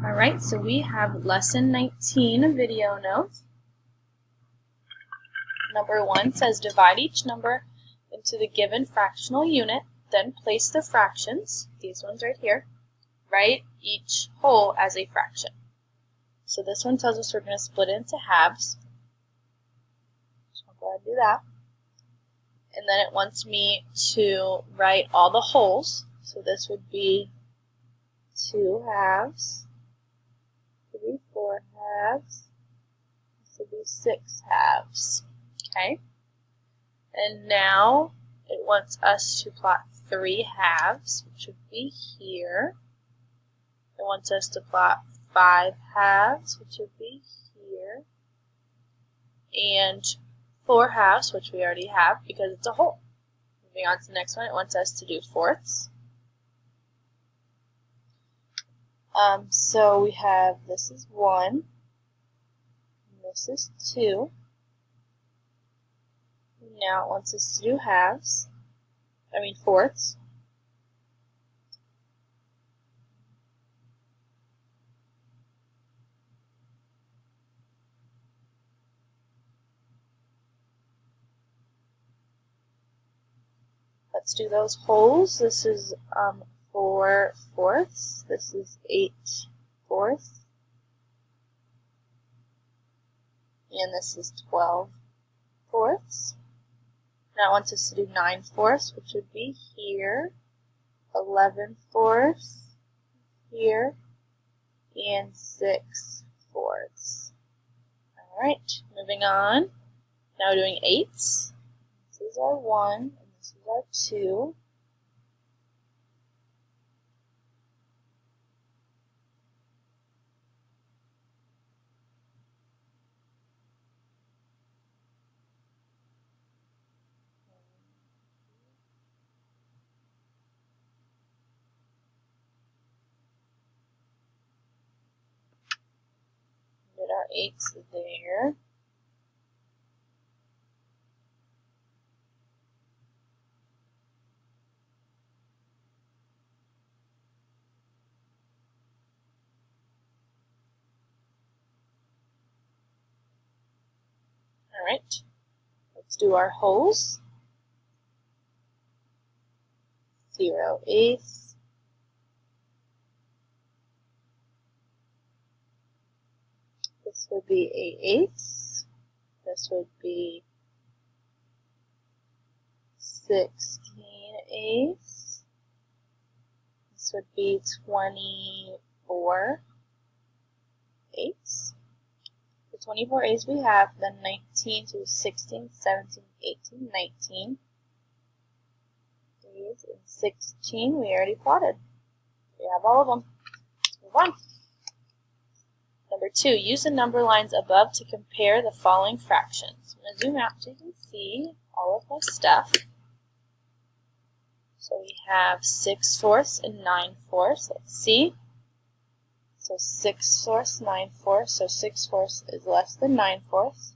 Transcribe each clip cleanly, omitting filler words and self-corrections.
Alright, so we have lesson 19 video notes. Number 1 says divide each number into the given fractional unit, then place the fractions, these ones right here, write each whole as a fraction. So this one tells us we're going to split it into halves. So I'll go ahead and do that. And then it wants me to write all the wholes. So this would be 2 halves, 3 4/2. This would be 6 halves. Okay? And now it wants us to plot 3 halves, which would be here. It wants us to plot 5 halves, which would be here. And 4 halves, which we already have because it's a whole. Moving on to the next one, it wants us to do fourths. So we have, this is 1, and this is 2. Now it wants us to do fourths. Let's do those wholes. This is 4 fourths. This is 8 fourths. And this is 12 fourths. Now it wants us to do 9 fourths, which would be here, 11 fourths, here, and 6 fourths. Alright, moving on. Now we're doing eighths. This is our 1, and this is our 2. Get our eighths there. Alright, let's do our wholes. 0 eighths, this would be 8 eighths, this would be 16 eighths, this would be 24 eighths. The 24 eighths we have, then 19 to 16, 17, 18, 19. These and 16 we already plotted. We have all of them. Let's move on. Number 2, use the number lines above to compare the following fractions. I'm going to zoom out so you can see all of my stuff. So we have 6 fourths and 9 fourths. Let's see. So 6 fourths, 9 fourths. So 6 fourths is less than 9 fourths.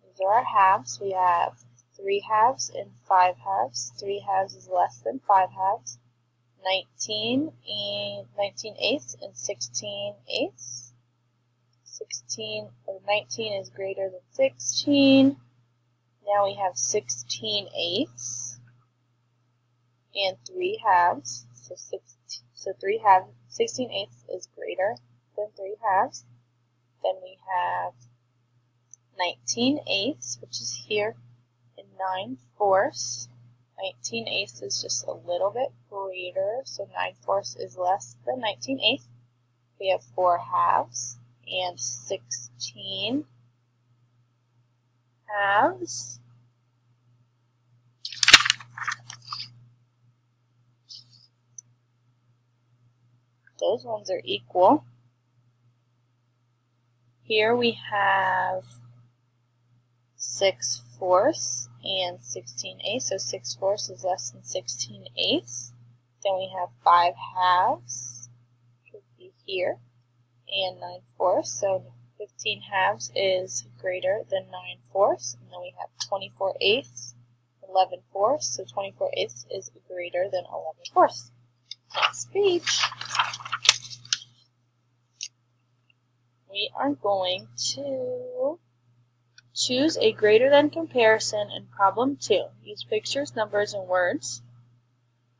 These are our halves. We have 3 halves and 5 halves. 3 halves is less than 5 halves. 19 eighths and 16 eighths. 19 is greater than 16. Now we have 16 eighths and 3 halves. So 16 eighths is greater than 3 halves. Then we have 19 eighths, which is here, and 9 fourths. 19 eighths is just a little bit greater, so 9 fourths is less than 19 eighths. We have 4 halves and 16 halves. Those ones are equal. Here we have 6 fourths and 16 eighths, so 6 fourths is less than 16 eighths. Then we have 5 halves, which would be here, and 9 fourths, so 15 halves is greater than 9 fourths. And then we have 24 eighths, 11 fourths, so 24 eighths is greater than 11 fourths. Next page. are going to choose a greater than comparison in problem 2. Use pictures, numbers, and words.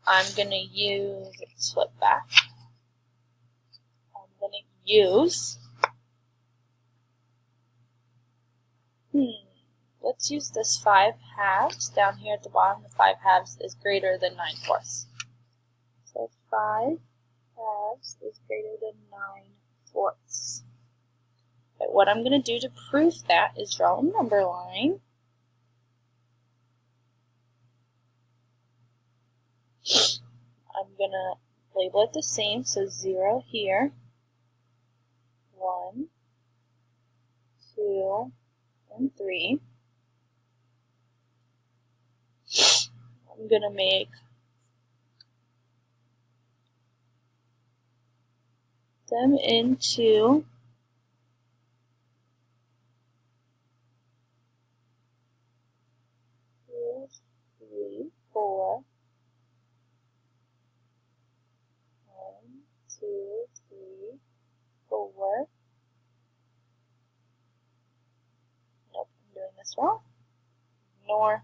I'm going to use, let's flip back. I'm going to use, let's use this 5 halves. Down here at the bottom, the 5 halves is greater than 9 fourths. So 5 halves is greater than 9 fourths. But what I'm going to do to prove that is draw a number line. I'm going to label it the same, so 0 here, 1, 2, and 3. I'm going to make them into 2, 3, 4. 1, 2, 3, 4. Nope, I'm doing this wrong. Ignore.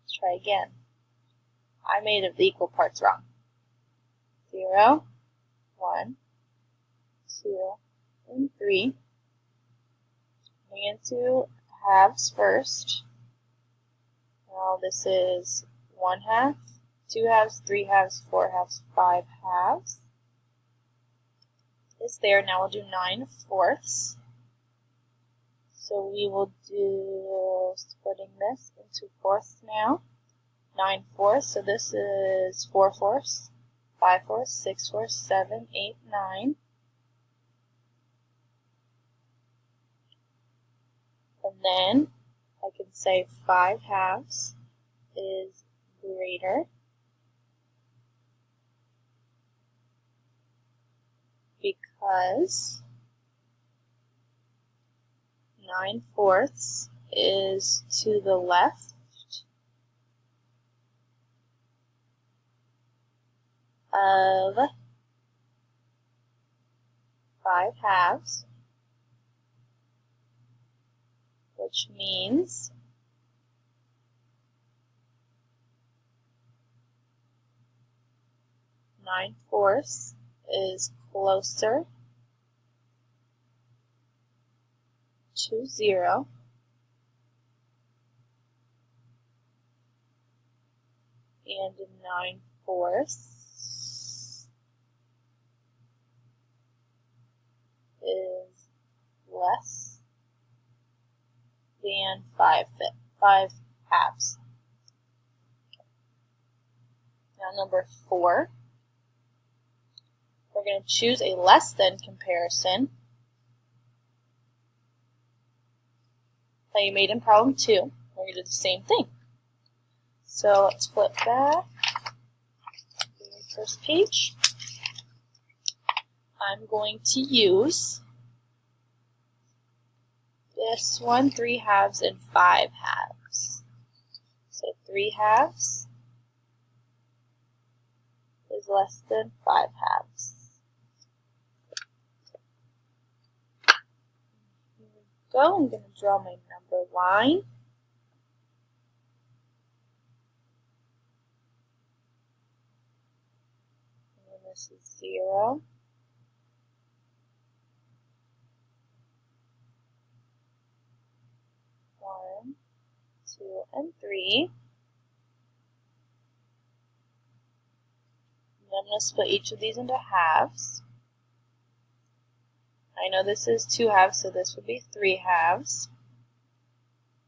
Let's try again. I made the equal parts wrong. 0, 1, 2, and 3. Going into halves first. Now this is 1 half, 2 halves, 3 halves, 4 halves, 5 halves. Is there. Now we'll do 9 fourths. So we will do splitting this into fourths now. 9 fourths, so this is 4 fourths, 5 fourths, 6 fourths, 7, 8, 9. And then I can say 5 halves is greater because 9 fourths is to the left of 5 halves, which means 9 fourths is closer to 0. And 9 fourths is less than 5 halves. Now number 4, we're going to choose a less than comparison that you made in problem 2. We're going to do the same thing. So let's flip back to the first page. I'm going to use this one, 3 halves and 5 halves. So 3 halves is less than 5 halves. Here we go. I'm going to draw my number line. And this is 0. 1, 2, and 3. And I'm going to split each of these into halves. I know this is 2 halves, so this would be 3 halves.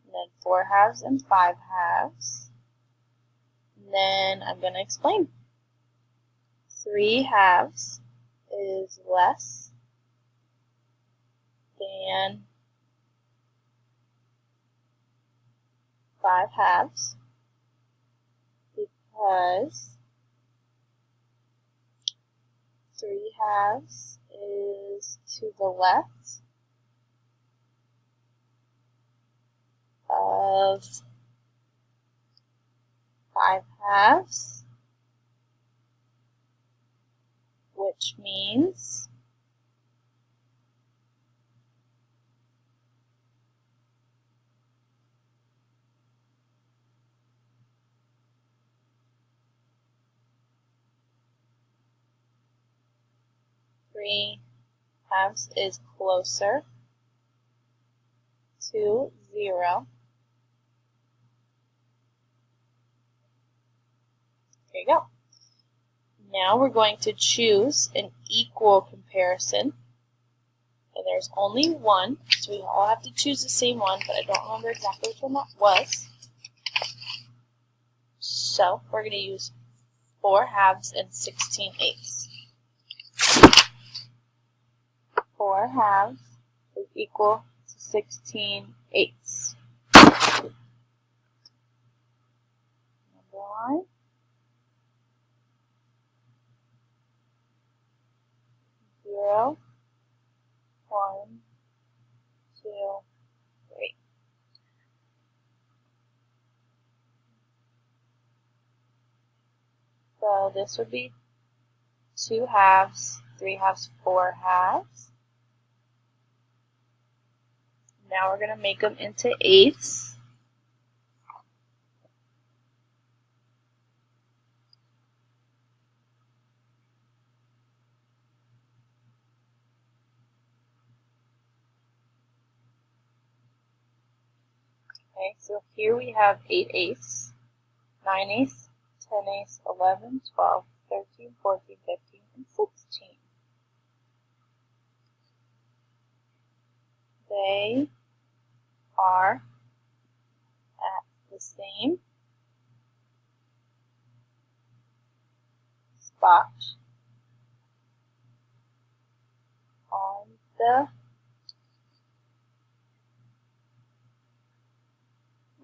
And then 4 halves and 5 halves. And then I'm going to explain. 3 halves is less than 5 halves because 3 halves is to the left of 5 halves, which means 3 halves is closer to 0. There you go. Now we're going to choose an equal comparison. And there's only one, so we all have to choose the same one, but I don't remember exactly which one that was. So we're going to use 4 halves and 16/8. 4 halves is equal to 16/8. Underline. 0, 1, 2, 3. So this would be 2 halves, 3 halves, 4 halves. Now we're going to make them into eighths. Okay, so here we have 8/8, 9/8, 10/8, 11, 12, 13, 14, 15, and 16. They are at the same spot on the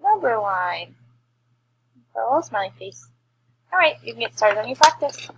number line. A little smiley face. Alright, you can get started on your practice.